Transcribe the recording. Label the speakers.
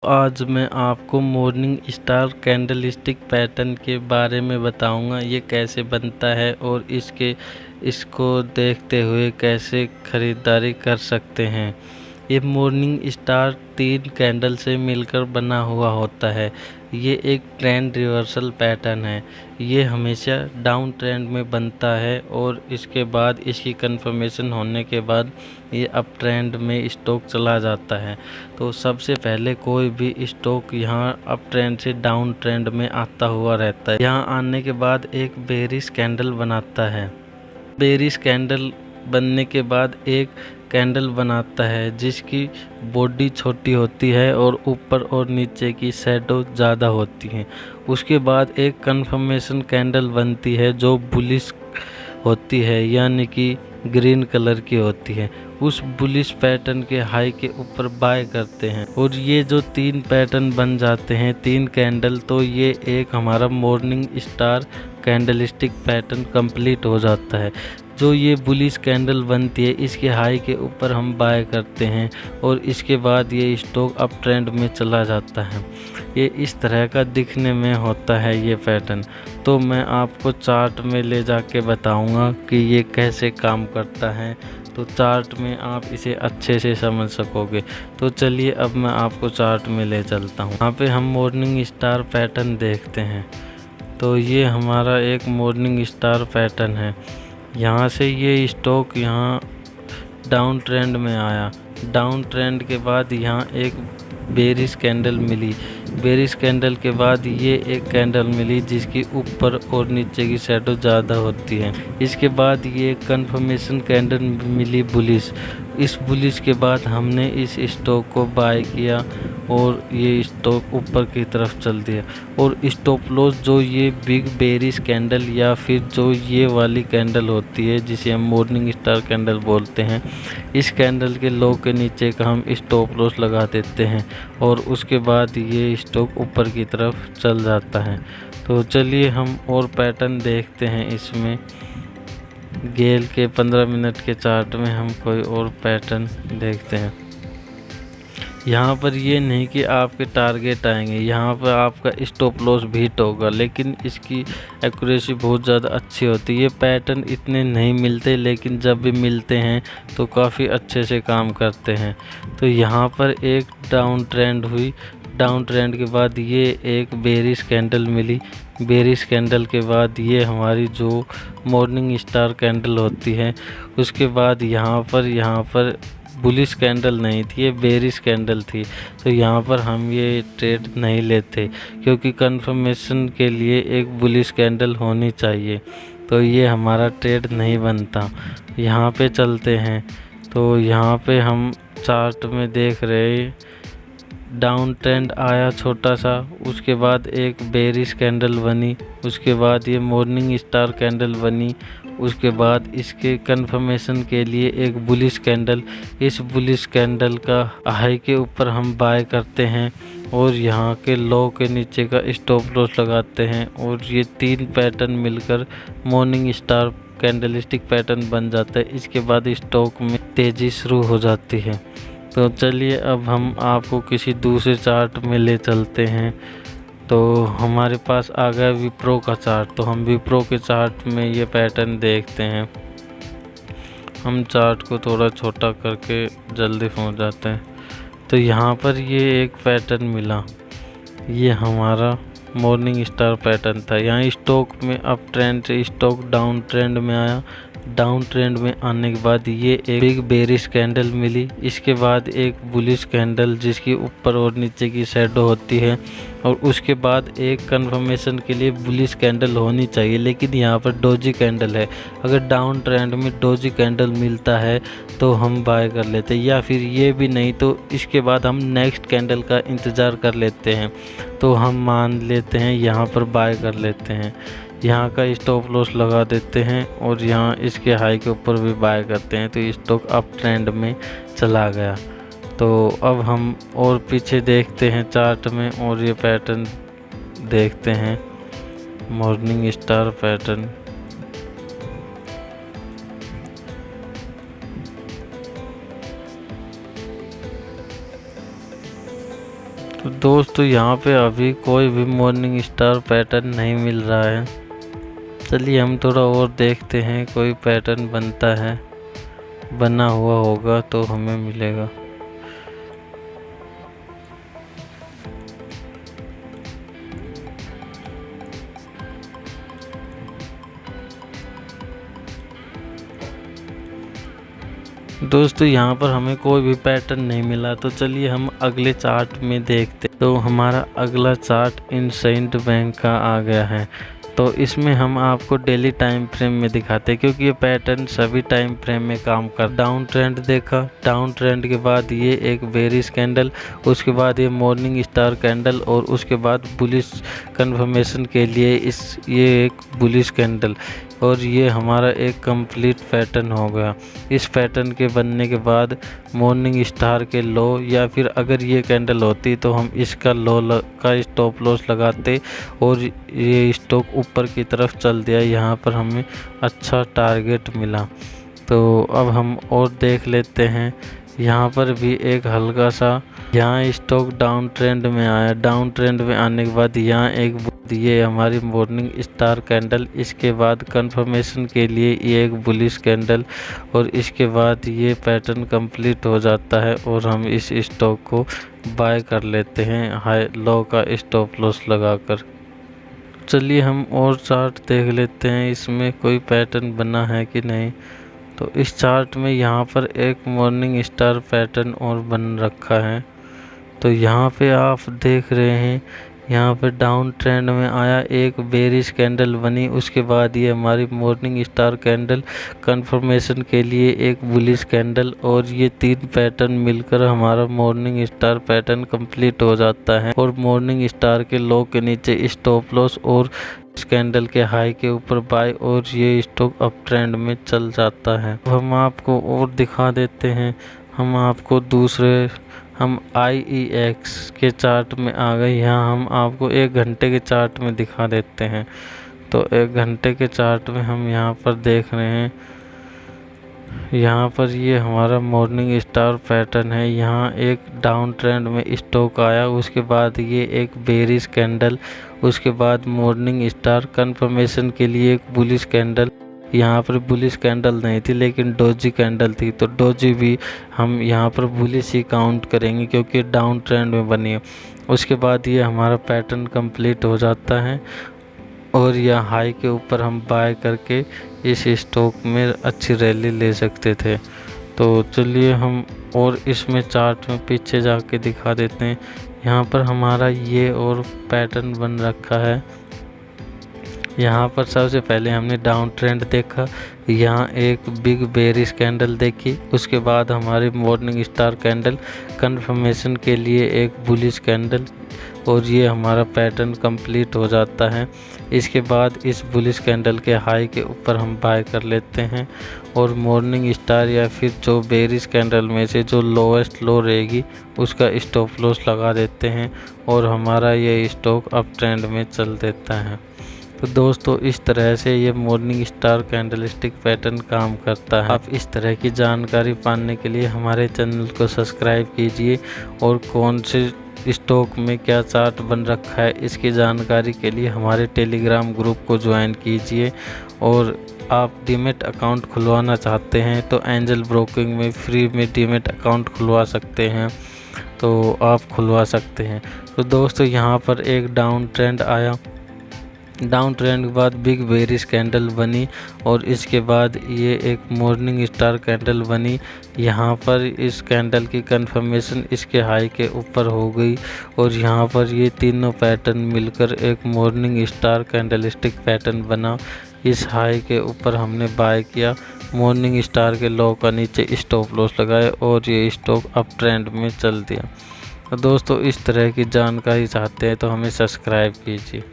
Speaker 1: आज मैं आपको मॉर्निंग स्टार कैंडलस्टिक पैटर्न के बारे में बताऊंगा। ये कैसे बनता है और इसको देखते हुए कैसे ख़रीदारी कर सकते हैं। ये मॉर्निंग स्टार 3 कैंडल से मिलकर बना हुआ होता है। ये एक ट्रेंड रिवर्सल पैटर्न है। ये हमेशा डाउन ट्रेंड में बनता है और इसके बाद इसकी कंफर्मेशन होने के बाद ये अप ट्रेंड में स्टॉक चला जाता है। तो सबसे पहले कोई भी स्टॉक यहाँ अप ट्रेंड से डाउन ट्रेंड में आता हुआ रहता है। यहाँ आने के बाद एक बेरिश कैंडल बनाता है। बेरिश कैंडल बनने के बाद एक कैंडल बनाता है जिसकी बॉडी छोटी होती है और ऊपर और नीचे की शैडो ज़्यादा होती हैं। उसके बाद एक कंफर्मेशन कैंडल बनती है जो बुलिश होती है, यानी कि ग्रीन कलर की होती है। उस बुलिश पैटर्न के हाई के ऊपर बाय करते हैं और ये जो 3 पैटर्न बन जाते हैं, 3 कैंडल, तो ये एक हमारा morning star candlestick pattern complete हो जाता है। जो ये बुलिश कैंडल बनती है इसके हाई के ऊपर हम बाय करते हैं और इसके बाद ये स्टॉक अप ट्रेंड में चला जाता है। ये इस तरह का दिखने में होता है ये पैटर्न। तो मैं आपको चार्ट में ले जाके बताऊंगा कि ये कैसे काम करता है, तो चार्ट में आप इसे अच्छे से समझ सकोगे। तो चलिए अब मैं आपको चार्ट में ले चलता हूँ। यहाँ पे हम मॉर्निंग स्टार पैटर्न देखते हैं। तो ये हमारा एक मॉर्निंग स्टार पैटर्न है। यहाँ से ये स्टॉक यहाँ डाउन ट्रेंड में आया। डाउन ट्रेंड के बाद यहाँ एक बेरिश कैंडल मिली। बेरिश कैंडल के बाद ये एक कैंडल मिली जिसकी ऊपर और नीचे की शैडो ज़्यादा होती है। इसके बाद ये कंफर्मेशन कैंडल मिली बुलिश। इस बुलिश के बाद हमने इस स्टॉक को बाय किया और ये स्टॉक ऊपर की तरफ चल दिया। और स्टॉप लॉस जो ये बिग बेरिश कैंडल या फिर जो ये वाली कैंडल होती है जिसे हम मॉर्निंग स्टार कैंडल बोलते हैं, इस कैंडल के लो के नीचे का हम स्टॉप लॉस लगा देते हैं और उसके बाद ये स्टॉक ऊपर की तरफ चल जाता है। तो चलिए हम और पैटर्न देखते हैं। इसमें गेल के 15 मिनट के चार्ट में हम कोई और पैटर्न देखते हैं। यहाँ पर ये नहीं कि आपके टारगेट आएंगे, यहाँ पर आपका स्टॉप लॉस भी हिट होगा, लेकिन इसकी एक्यूरेसी बहुत ज़्यादा अच्छी होती है। ये पैटर्न इतने नहीं मिलते, लेकिन जब भी मिलते हैं तो काफ़ी अच्छे से काम करते हैं। तो यहाँ पर एक डाउन ट्रेंड हुई। डाउन ट्रेंड के बाद ये एक बेरिश कैंडल मिली। बेरिश कैंडल के बाद ये हमारी जो मॉर्निंग स्टार कैंडल होती है, उसके बाद यहाँ पर बुलिश कैंडल नहीं थी, ये बेरिश कैंडल थी। तो यहाँ पर हम ये ट्रेड नहीं लेते क्योंकि कंफर्मेशन के लिए एक बुलिश कैंडल होनी चाहिए। तो ये हमारा ट्रेड नहीं बनता। यहाँ पे चलते हैं। तो यहाँ पे हम चार्ट में देख रहे डाउन ट्रेंड आया छोटा सा, उसके बाद एक बेरिश कैंडल बनी, उसके बाद ये मॉर्निंग स्टार कैंडल बनी, उसके बाद इसके कंफर्मेशन के लिए एक बुलिश कैंडल। इस बुलिश कैंडल का हाई के ऊपर हम बाय करते हैं और यहाँ के लो के नीचे का स्टॉप लॉस लगाते हैं और ये 3 पैटर्न मिलकर मॉर्निंग स्टार कैंडलस्टिक पैटर्न बन जाता है। इसके बाद स्टॉक में तेज़ी शुरू हो जाती है। तो चलिए अब हम आपको किसी दूसरे चार्ट में ले चलते हैं। तो हमारे पास आ गया विप्रो का चार्ट। तो हम विप्रो के चार्ट में ये पैटर्न देखते हैं। हम चार्ट को थोड़ा छोटा करके जल्दी पहुंच जाते हैं। तो यहाँ पर ये एक पैटर्न मिला। ये हमारा मॉर्निंग स्टार पैटर्न था। यहाँ स्टॉक में अप ट्रेंड से स्टॉक डाउन ट्रेंड में आया। डाउन ट्रेंड में आने के बाद ये एक बिग बेरिश कैंडल मिली। इसके बाद एक बुलिश कैंडल जिसकी ऊपर और नीचे की शैडो होती है और उसके बाद एक कंफर्मेशन के लिए बुलिश कैंडल होनी चाहिए, लेकिन यहाँ पर डोजी कैंडल है। अगर डाउन ट्रेंड में डोजी कैंडल मिलता है तो हम बाय कर लेते हैं, या फिर ये भी नहीं तो इसके बाद हम नेक्स्ट कैंडल का इंतज़ार कर लेते हैं। तो हम मान लेते हैं यहाँ पर बाय कर लेते हैं। यहाँ का स्टॉप लॉस लगा देते हैं और यहाँ इसके हाई के ऊपर भी बाय करते हैं। तो स्टॉक अप ट्रेंड में चला गया। तो अब हम और पीछे देखते हैं चार्ट में और ये पैटर्न देखते हैं, मॉर्निंग स्टार पैटर्न।
Speaker 2: तो
Speaker 1: दोस्तों यहाँ पे अभी कोई भी मॉर्निंग स्टार पैटर्न नहीं मिल रहा है। चलिए हम थोड़ा और देखते हैं, कोई पैटर्न बनता है, बना हुआ होगा तो हमें मिलेगा। दोस्तों यहाँ पर हमें कोई भी पैटर्न नहीं मिला, तो चलिए हम अगले चार्ट में देखते। तो हमारा अगला चार्ट इंडसइंड बैंक का आ गया है। तो इसमें हम आपको डेली टाइम फ्रेम में दिखाते हैं, क्योंकि ये पैटर्न सभी टाइम फ्रेम में काम कर। डाउन ट्रेंड देखा, डाउन ट्रेंड के बाद ये एक बेरिश कैंडल, उसके बाद ये मॉर्निंग स्टार कैंडल, और उसके बाद बुलिश कंफर्मेशन के लिए ये एक बुलिश कैंडल, और ये हमारा एक कंप्लीट पैटर्न हो गया। इस पैटर्न के बनने के बाद मॉर्निंग स्टार के लो, या फिर अगर ये कैंडल होती तो हम इसका लो का स्टॉप लॉस लगाते और ये स्टॉक ऊपर की तरफ चल दिया। यहाँ पर हमें अच्छा टारगेट मिला। तो अब हम और देख लेते हैं। यहाँ पर भी एक हल्का सा, यहाँ स्टॉक डाउन ट्रेंड में आया। डाउन ट्रेंड में आने के बाद यहाँ ये हमारी मॉर्निंग स्टार कैंडल, इसके बाद कंफर्मेशन के लिए ये एक बुलिश कैंडल, और इसके बाद ये पैटर्न कंप्लीट हो जाता है और हम इस स्टॉक को बाय कर लेते हैं हाई लो का स्टॉप लॉस लगाकर। चलिए हम और चार्ट देख लेते हैं, इसमें कोई पैटर्न बना है कि नहीं। तो इस चार्ट में यहाँ पर एक मॉर्निंग स्टार पैटर्न और बन रखा है। तो यहाँ पे आप देख रहे हैं, यहाँ पे डाउन ट्रेंड में आया, एक बेरिश कैंडल बनी, उसके बाद ये हमारी मॉर्निंग स्टार कैंडल, कंफर्मेशन के लिए एक बुलिश कैंडल, और ये तीन पैटर्न मिलकर हमारा मॉर्निंग स्टार पैटर्न कंप्लीट हो जाता है। और मॉर्निंग स्टार के लो के नीचे स्टॉप लॉस और इस कैंडल के हाई के ऊपर बाय, और ये स्टॉक अप ट्रेंड में चल जाता है। हम आपको और दिखा देते हैं, हम आपको हम IEX के चार्ट में आ गए। यहाँ हम आपको 1 घंटे के चार्ट में दिखा देते हैं। तो 1 घंटे के चार्ट में हम यहाँ पर देख रहे हैं, यहाँ पर ये हमारा मॉर्निंग स्टार पैटर्न है। यहाँ एक डाउन ट्रेंड में स्टॉक आया, उसके बाद ये एक बेरिश कैंडल, उसके बाद मॉर्निंग स्टार कंफर्मेशन के लिए एक बुलिश कैंडल। यहाँ पर बुलिश कैंडल नहीं थी लेकिन डोजी कैंडल थी, तो डोजी भी हम यहाँ पर बुलिश ही काउंट करेंगे क्योंकि डाउन ट्रेंड में बनी है। उसके बाद ये हमारा पैटर्न कंप्लीट हो जाता है और यह हाई के ऊपर हम बाय करके इस स्टॉक में अच्छी रैली ले सकते थे। तो चलिए हम और इसमें चार्ट में पीछे जाके दिखा देते हैं। यहाँ पर हमारा ये और पैटर्न बन रखा है। यहाँ पर सबसे पहले हमने डाउन ट्रेंड देखा, यहाँ एक बिग बेरिश कैंडल देखी, उसके बाद हमारी मॉर्निंग स्टार कैंडल, कंफर्मेशन के लिए एक बुलिश कैंडल, और ये हमारा पैटर्न कंप्लीट हो जाता है। इसके बाद इस बुलिश कैंडल के हाई के ऊपर हम बाय कर लेते हैं और मॉर्निंग स्टार या फिर जो बेरिश कैंडल में से जो लोएस्ट लो रहेगी उसका स्टॉप लॉस लगा देते हैं और हमारा ये स्टॉक अप ट्रेंड में चल देता है। तो दोस्तों इस तरह से ये मॉर्निंग स्टार कैंडलस्टिक पैटर्न काम करता है। आप इस तरह की जानकारी पाने के लिए हमारे चैनल को सब्सक्राइब कीजिए और कौन से स्टॉक में क्या चार्ट बन रखा है इसकी जानकारी के लिए हमारे टेलीग्राम ग्रुप को ज्वाइन कीजिए। और आप डीमैट अकाउंट खुलवाना चाहते हैं तो एंजल ब्रोकिंग में फ्री में डीमैट अकाउंट खुलवा सकते हैं, तो आप खुलवा सकते हैं। तो दोस्तों यहाँ पर एक डाउन ट्रेंड आया, डाउन ट्रेंड के बाद बिग बेरिश कैंडल बनी और इसके बाद ये एक मॉर्निंग स्टार कैंडल बनी। यहाँ पर इस कैंडल की कंफर्मेशन इसके हाई के ऊपर हो गई और यहाँ पर ये तीनों पैटर्न मिलकर एक मॉर्निंग स्टार कैंडलस्टिक पैटर्न बना। इस हाई के ऊपर हमने बाय किया, मॉर्निंग स्टार के लो का नीचे स्टॉप लॉस लगाए और ये स्टॉक अप ट्रेंड में चल दिया। तो दोस्तों इस तरह की जानकारी चाहते हैं तो हमें सब्सक्राइब कीजिए।